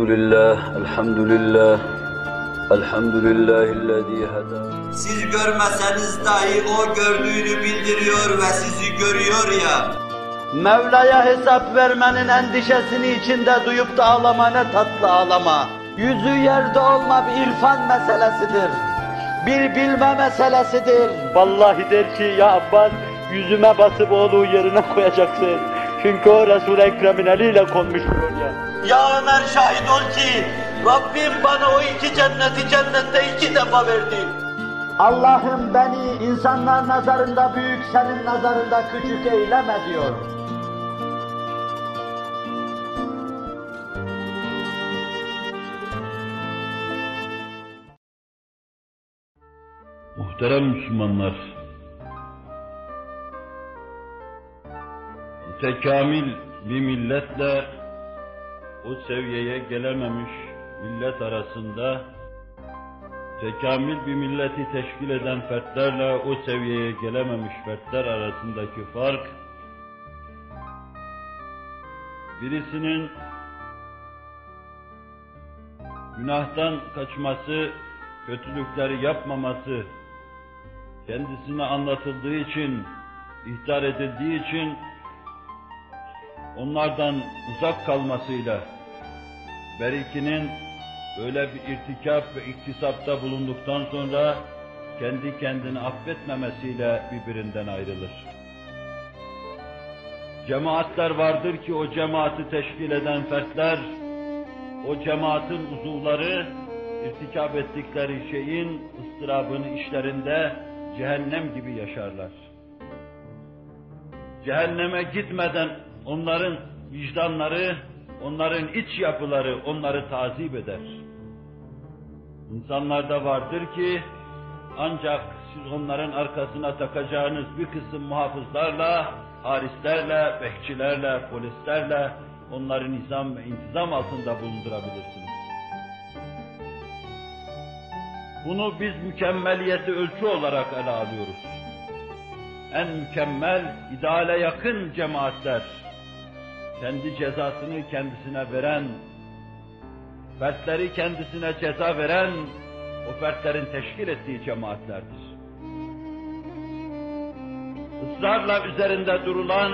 Elhamdülillah, elhamdülillah, elhamdülillahillezî hedâ. Siz görmeseniz dahi o gördüğünü bildiriyor ve sizi görüyor ya. Mevla'ya hesap vermenin endişesini içinde duyup da ağlama ne tatlı ağlama. Yüzü yerde olma bir irfan meselesidir. Bir bilme meselesidir. Vallahi der ki ya Abbas yüzüme basıp oğlu yerine koyacaksın. Çünkü o Resul-i Ekrem'in eliyle konmuştur oraya. Ya Ömer şahit ol ki Rabbim bana o iki cenneti cennette iki defa verdi. Allah'ım beni insanlar nazarında büyük, senin nazarında küçük eyleme diyor. Muhterem Müslümanlar, mütekamil bir milletle o seviyeye gelememiş millet arasında, mütekamil bir milleti teşkil eden fertlerle o seviyeye gelememiş fertler arasındaki fark, birisinin günahtan kaçması, kötülükleri yapmaması, kendisine anlatıldığı için, ihtar edildiği için onlardan uzak kalmasıyla, berikinin böyle bir irtikap ve iktisapta bulunduktan sonra kendi kendini affetmemesiyle birbirinden ayrılır. Cemaatler vardır ki o cemaati teşkil eden fertler, o cemaatin uzuvları, irtikap ettikleri şeyin ıstırabını işlerinde cehennem gibi yaşarlar. Cehenneme gitmeden onların vicdanları, onların iç yapıları onları tazip eder. İnsanlarda vardır ki ancak siz onların arkasına takacağınız bir kısım muhafızlarla, harislerle, bekçilerle, polislerle onları nizam ve intizam altında bulundurabilirsiniz. Bunu biz mükemmeliyeti ölçü olarak ele alıyoruz. En mükemmel, ideale yakın cemaatler, kendi cezasını kendisine veren, fertleri kendisine ceza veren, o fertlerin teşkil ettiği cemaatlerdir. Israrla üzerinde durulan,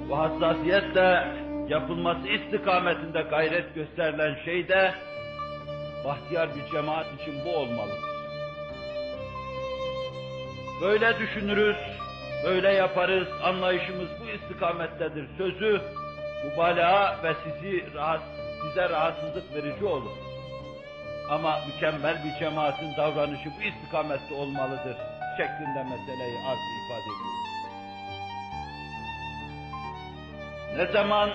bu hassasiyetle yapılması istikametinde gayret gösterilen şey de, bahtiyar bir cemaat için bu olmalıdır. Böyle düşünürüz, böyle yaparız, anlayışımız bu istikamettedir sözü, mübalağa ve size rahatsızlık verici olur. Ama mükemmel bir cemaatin davranışı bu istikamette olmalıdır şeklinde meseleyi arz ifade ediyoruz. Ne zaman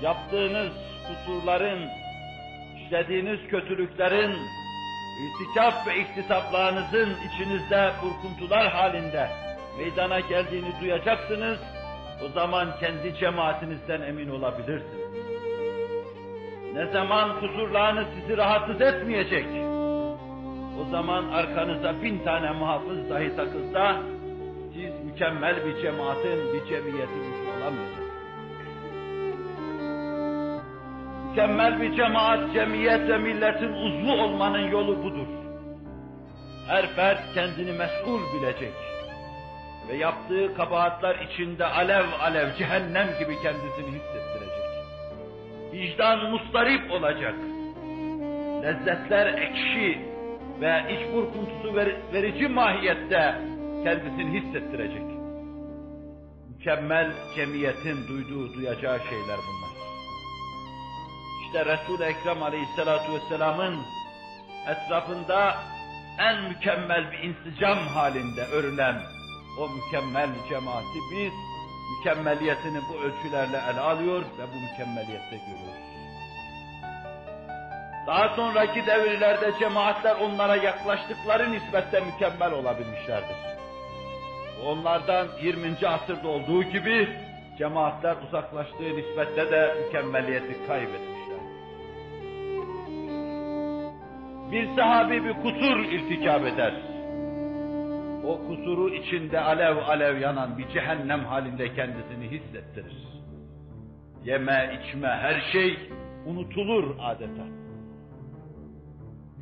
yaptığınız kusurların, işlediğiniz kötülüklerin, irtikap ve iktisaplarınızın içinizde burkuntular halinde meydana geldiğini duyacaksınız, o zaman kendi cemaatinizden emin olabilirsiniz. Ne zaman kusurlarınız sizi rahatsız etmeyecek, o zaman arkanıza 1000 tane muhafız dahi takılsa, siz mükemmel bir cemaatin, bir cemiyetin içi olamayacaksınız. Mükemmel bir cemaat, cemiyet ve milletin uzvu olmanın yolu budur. Her fert kendini mesul bilecek ve yaptığı kabahatler içinde alev alev cehennem gibi kendisini hissettirecek. Vicdan mustarip olacak. Lezzetler ekşi ve iç burkuntusu verici mahiyette kendisini hissettirecek. Mükemmel cemiyetin duyacağı şeyler bunlar. İşte Resul-i Ekrem Aleyhisselatü Vesselam'ın etrafında en mükemmel bir insicam halinde örülen o mükemmel cemaati biz mükemmeliyetini bu ölçülerle ele alıyor ve bu mükemmeliyette görüyoruz. Daha sonraki devirlerde cemaatler onlara yaklaştıkları nispetle mükemmel olabilmişlerdir. Onlardan 20. asırda olduğu gibi cemaatler uzaklaştığı nispetle de mükemmeliyeti kaybetmişler. Bir sahabi bir kusur irtikab eder. O kusuru içinde alev alev yanan bir cehennem halinde kendisini hissettirir. Yeme, içme, her şey unutulur adeta.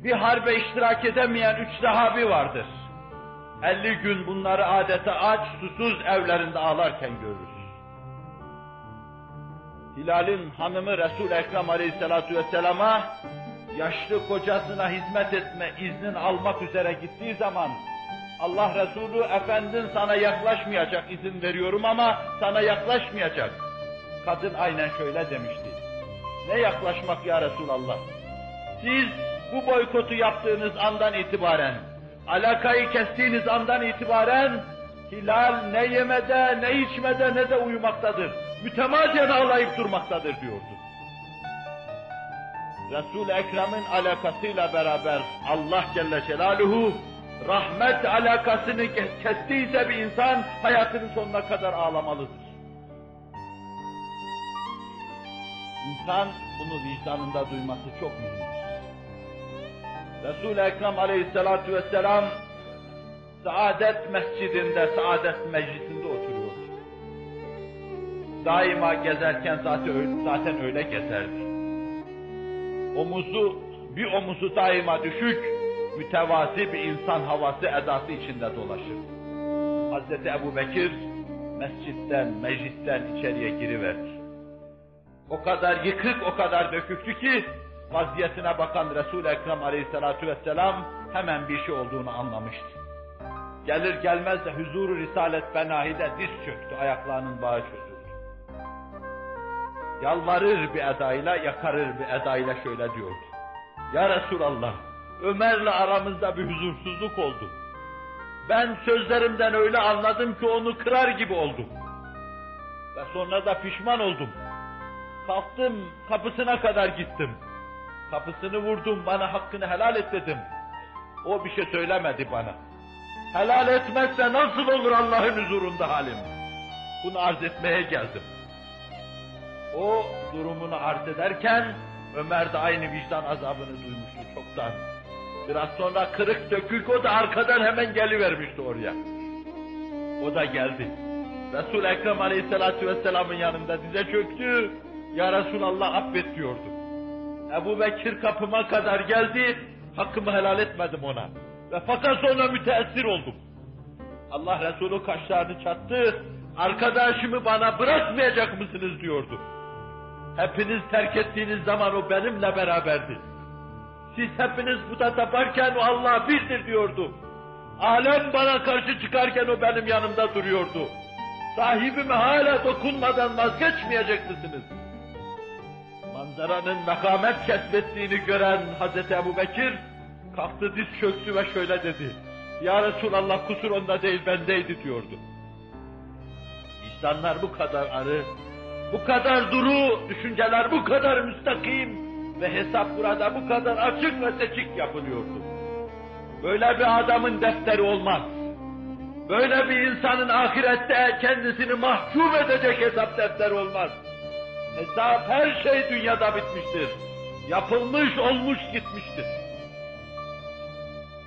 Bir harbe iştirak edemeyen 3 sahabi vardır. 50 gün bunları adeta aç, susuz evlerinde ağlarken görürüz. Hilal'in hanımı Resul-i Ekrem Aleyhisselatü Vesselam'a yaşlı kocasına hizmet etme iznini almak üzere gittiği zaman Allah Resulü, efendin sana yaklaşmayacak, izin veriyorum ama sana yaklaşmayacak. Kadın aynen şöyle demişti. Ne yaklaşmak ya Resulallah? Siz bu boykotu yaptığınız andan itibaren, alakayı kestiğiniz andan itibaren Hilal ne yemede, ne içmede, ne de uyumaktadır. Mütemadiyen ağlayıp durmaktadır diyordu. Resul-i Ekrem'in alakasıyla beraber Allah Celle Celaluhu rahmet alakasını kestiyse bir insan hayatının sonuna kadar ağlamalıdır. İnsan bunu vicdanında duyması çok mühimdir. Resul-i Ekrem Aleyhisselatü Vesselam Saadet Mescidinde, Saadet Meclisinde oturuyor. Daima gezerken zaten öyle gezerdi. Bir omuzu daima düşük, mütevazi bir insan havası edası içinde dolaşır. Hazreti Ebubekir mescitten, meclisten içeriye giriverdi. O kadar yıkık, o kadar döküktü ki vaziyetine bakan Resul-i Ekrem Aleyhisselatü Vesselam hemen bir şey olduğunu anlamıştı. Gelir gelmez de huzuru Risalet Benahi'de diz çöktü, ayaklarının bağı çözüldü. Yalvarır bir edayla, yakarır bir edayla şöyle diyordu. Ya Resulallah, Ömer'le aramızda bir huzursuzluk oldu. Ben sözlerimden öyle anladım ki onu kırar gibi oldum. Ve sonra da pişman oldum. Kalktım, kapısına kadar gittim. Kapısını vurdum, bana hakkını helal et dedim. O bir şey söylemedi bana. Helal etmezse nasıl olur Allah'ın huzurunda halim? Bunu arz etmeye geldim. O durumunu arz ederken Ömer de aynı vicdan azabını duymuştu çoktan. Biraz sonra kırık dökük o da arkadan hemen gelivermişti oraya. O da geldi. Resul-i Ekrem Aleyhisselatü Vesselam'ın yanında dize çöktü. Ya Resulallah affet diyordu. Ebubekir kapıma kadar geldi, hakkımı helal etmedim ona. Ve fakat sonra müteessir oldum. Allah Resulü kaşlarını çattı, arkadaşımı bana bırakmayacak mısınız diyordu. Hepiniz terk ettiğiniz zaman o benimle beraberdi. Siz hepiniz puta taparken o Allah birdir diyordu. Alem bana karşı çıkarken o benim yanımda duruyordu. Sahibime hala dokunmadan vazgeçmeyecek misiniz? Manzaranın mekamet kesbettiğini gören Hazreti Ebubekir kalktı, diz çöktü ve şöyle dedi. Ya Resulallah, kusur onda değil bendeydi diyordu. İnsanlar bu kadar arı, bu kadar duru, düşünceler bu kadar müstakim ve hesap burada bu kadar açık ve seçik yapılıyordu. Böyle bir adamın defteri olmaz. Böyle bir insanın ahirette kendisini mahcup edecek hesap defteri olmaz. Hesap, her şey dünyada bitmiştir. Yapılmış, olmuş, gitmiştir.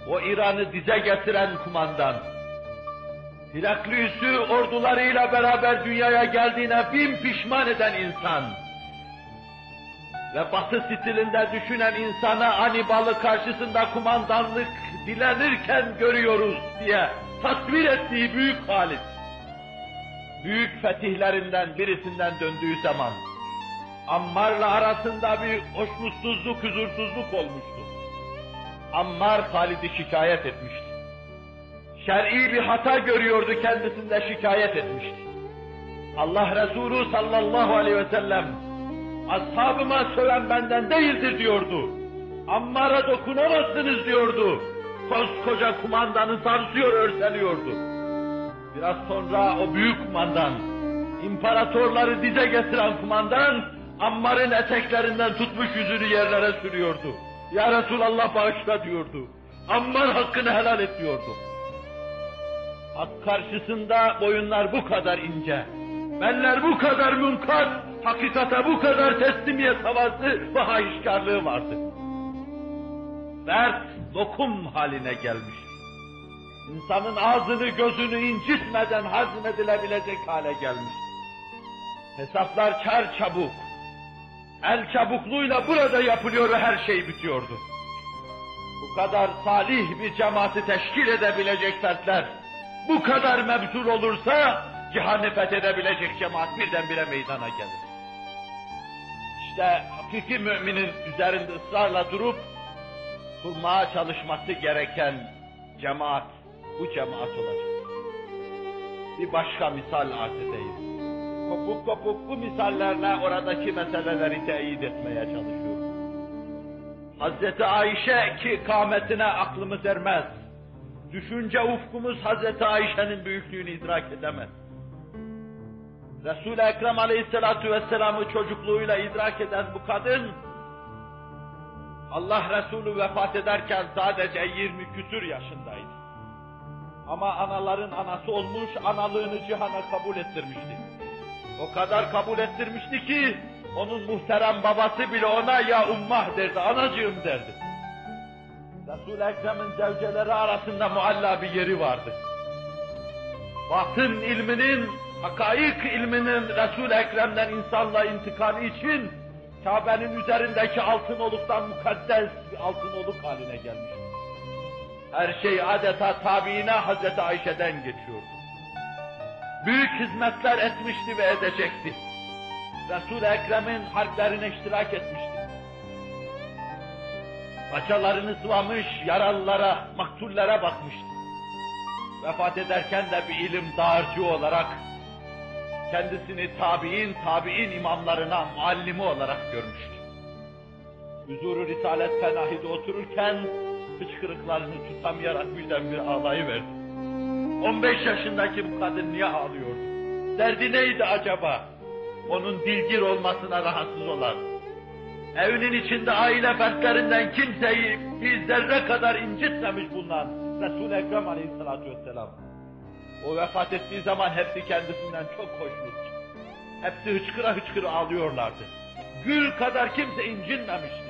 O İran'ı dize getiren kumandan, Heraklius'u ordularıyla beraber dünyaya geldiğine bin pişman eden insan ve Batı stilinde düşünen insana Hannibal'ı karşısında kumandanlık dilenirken görüyoruz diye tasvir ettiği büyük Halit, büyük fetihlerinden birisinden döndüğü zaman Ammar'la arasında bir hoşnutsuzluk, huzursuzluk olmuştu. Ammar Halid'i şikayet etmişti. Şer'i bir hata görüyordu, kendisinde şikayet etmişti. Allah Resulü sallallahu aleyhi ve sellem, ashabıma söven benden değildir diyordu. Ammar'a dokunamazsınız diyordu. Koskoca kumandanı sarsıyor, örseliyordu. Biraz sonra o büyük kumandan, imparatorları dize getiren kumandan, Ammar'ın eteklerinden tutmuş yüzünü yerlere sürüyordu. Ya Resulallah bağışla diyordu. Ammar hakkını helal et diyordu. Hak karşısında boyunlar bu kadar ince, beller bu kadar münkat, hakikate bu kadar teslimiyet havası ve hahişkarlığı vardı. Dert lokum haline gelmiş. İnsanın ağzını gözünü incitmeden hazmedilebilecek hale gelmiş. Hesaplar çarçabuk. el çabukluğuyla burada yapılıyor ve her şey bitiyordu. Bu kadar salih bir cemaati teşkil edebilecek fertler, bu kadar mebzul olursa, cihanı fethedebilecek cemaat birdenbire meydana gelir. İşte hakiki müminin üzerinde ısrarla durup, kurmaya çalışması gereken cemaat, bu cemaat olacak. Bir başka misal arz edeyim. Kopuk kopuk bu misallerle oradaki meseleleri teyit etmeye çalışıyorum. Hazreti Ayşe ki kâmetine aklımız ermez. Düşünce ufkumuz Hazreti Ayşe'nin büyüklüğünü idrak edemez. Resul-i Ekrem Aleyhisselatü Vesselam'ı çocukluğuyla idrak eden bu kadın, Allah Resulü vefat ederken sadece 20 küsur yaşındaydı. Ama anaların anası olmuş, analığını cihana kabul ettirmişti. O kadar kabul ettirmişti ki, onun muhterem babası bile ona ya ummah derdi, anacığım derdi. Resul-i Ekrem'in zevceleri arasında mualla bir yeri vardı. Batın ilminin, hakaik ilminin Resul-i Ekrem'den insanla intikamı için Kabe'nin üzerindeki altın oluktan mukaddes bir altın oluk haline gelmiş. Her şey adeta tabiine Hazreti Ayşe'den geçiyordu. Büyük hizmetler etmişti ve edecekti. Resul-i Ekrem'in harplerine iştirak etmişti. Paçalarını sıvamış, yaralılara, maktullere bakmıştı. Vefat ederken de bir ilim dağarcığı olarak kendisini tabi'in imamlarına muallimi olarak görmüştü. Huzur-u Risalet Fenahi'de otururken hıçkırıklarını tutamayarak birdenbire ağlayıverdi. 15 yaşındaki bu kadın niye ağlıyordu? Derdi neydi acaba? Onun dilgir olmasına rahatsız olan, evinin içinde aile fertlerinden kimseyi bir zerre kadar incitmemiş bulunan Resul-i Ekrem Aleyhisselatü Vesselam. O vefat ettiği zaman hepsi kendisinden çok hoşnut. Hepsi hıçkıra hıçkıra ağlıyorlardı. Gül kadar kimse incinmemişti.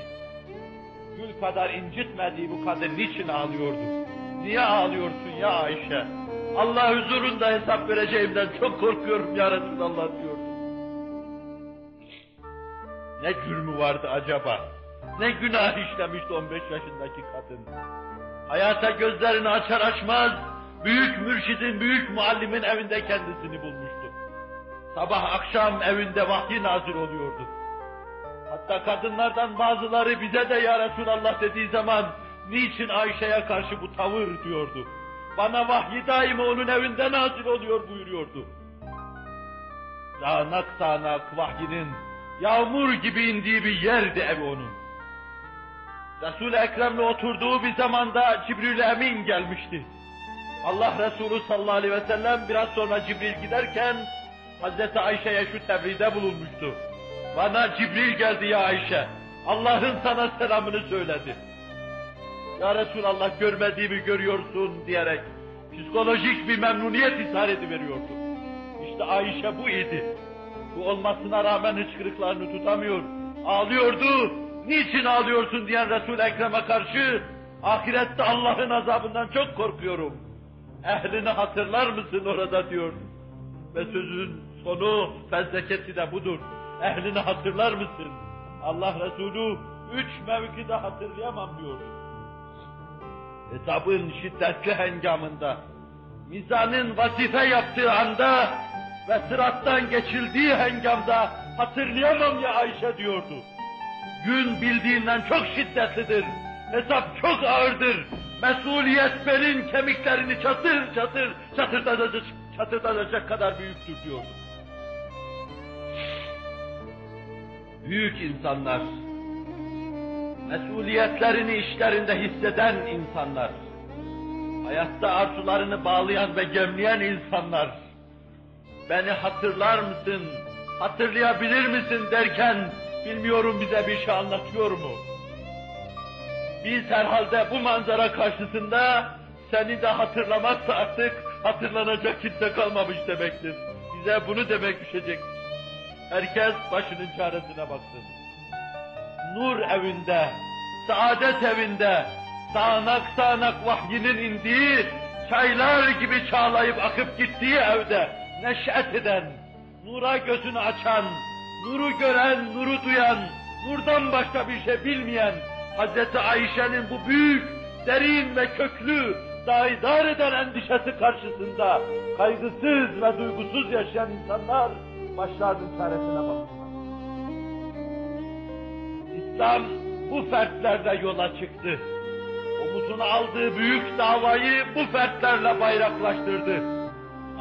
Gül kadar incitmediği bu kadın niçin ağlıyordu? Niye ağlıyorsun ya Ayşe? Allah huzurunda hesap vereceğimden çok korkuyorum ya Resulallah diyordu. Ne cürmü vardı acaba? Ne günah işlemişti 15 yaşındaki kadın? Hayata gözlerini açar açmaz, büyük mürşidin, büyük muallimin evinde kendisini bulmuştu. Sabah akşam evinde vahyi nazil oluyordu. Hatta kadınlardan bazıları bize de ya Resulallah dediği zaman, niçin Ayşe'ye karşı bu tavır diyordu. Bana vahyi daima onun evinde nazil oluyor buyuruyordu. Sağanak sağanak vahyinin yağmur gibi indiği bir yerdi ev onun. Resul-i Ekrem'le oturduğu bir zamanda Cibril-i Emin gelmişti. Allah Resulü sallallahu aleyhi ve sellem biraz sonra Cibril giderken Hazreti Ayşe'ye şu tebride bulunmuştu. Bana Cibril geldi ya Ayşe, Allah'ın sana selamını söyledi. Ya Resulallah görmediğimi görüyorsun diyerek psikolojik bir memnuniyet ishar ediveriyordu. İşte Ayşe bu idi. Bu olmasına rağmen hıçkırıklarını tutamıyor, ağlıyordu. Niçin ağlıyorsun diyen Resul-i Ekrem'e karşı ahirette Allah'ın azabından çok korkuyorum. Ehlini hatırlar mısın orada diyor. Ve sözün sonu fezlekesi de budur. Ehlini hatırlar mısın? Allah Resulü 3 mevkide hatırlayamam diyor. Hesabın şiddetli hengamında, mizanın vazife yaptığı anda ve sırattan geçildiği hengamda hatırlayamam ya Ayşe diyordu. Gün bildiğinden çok şiddetlidir, hesap çok ağırdır, mesuliyet belin kemiklerini çatırdatacak kadar büyüktür diyordu. Büyük insanlar, mesuliyetlerini işlerinde hisseden insanlar, hayatta arzularını bağlayan ve gemleyen insanlar, beni hatırlar mısın, hatırlayabilir misin derken, bilmiyorum bize bir şey anlatıyor mu? Biz herhalde bu manzara karşısında seni de hatırlamazsa artık hatırlanacak kimse kalmamış demektir. Bize bunu demek düşecektir. Herkes başının çaresine baksın. Nur evinde, saadet evinde, sağanak sağanak vahyinin indiği, çaylar gibi çağlayıp akıp gittiği evde neşet eden, nura gözünü açan, nuru gören, nuru duyan, nurdan başka bir şey bilmeyen Hazreti Ayşe'nin bu büyük, derin ve köklü, daidar eden endişesi karşısında kaygısız ve duygusuz yaşayan insanlar başlarının çaresine bakıyorlar. İslam bu fertlerle yola çıktı. Omuzuna aldığı büyük davayı bu fertlerle bayraklaştırdı.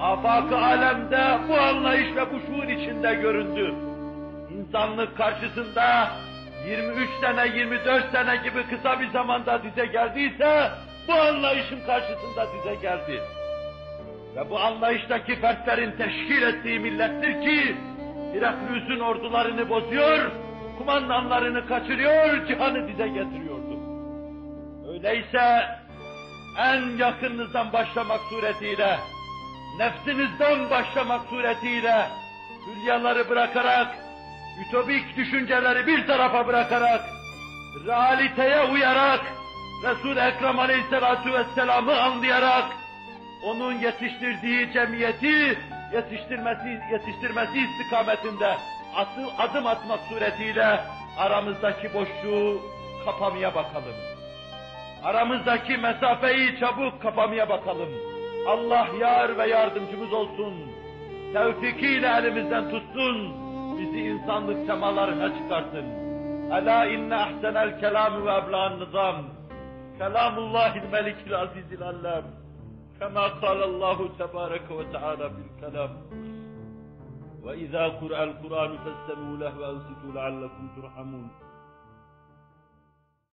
Afak-ı alemde bu anlayış ve bu şuur içinde göründü. İnsanlık karşısında 23 sene, 24 sene gibi kısa bir zamanda dize geldiyse, bu anlayışın karşısında dize geldi. Ve bu anlayıştaki fertlerin teşkil ettiği millettir ki, Heraklius'un ordularını bozuyor, kumandanlarını kaçırıyor, cihanı dize getiriyordu. Öyleyse, en yakınınızdan başlamak suretiyle, nefsinizden başlamak suretiyle, hülyaları bırakarak, ütopik düşünceleri bir tarafa bırakarak, realiteye uyarak, Resul-i Ekrem Aleyhisselatü Vesselam'ı anlayarak, onun yetiştirdiği cemiyeti yetiştirmesi istikametinde adım atmak suretiyle aramızdaki boşluğu kapamaya bakalım. Aramızdaki mesafeyi çabuk kapamaya bakalım. Allah yar ve yardımcımız olsun. Tevfikiyle elimizden tutsun. Bizi insanlık semalarına çıkartsın. Ela inne ahsenel kelam ve ebla'n nizam. Kelamullahil melikil azizil allam. Kema kâlallahu tebâreke ve teâlâ bil kelam. Ve izâ kur'el Kur'anu festemi'u leh ve ansitû leallekum turhamun.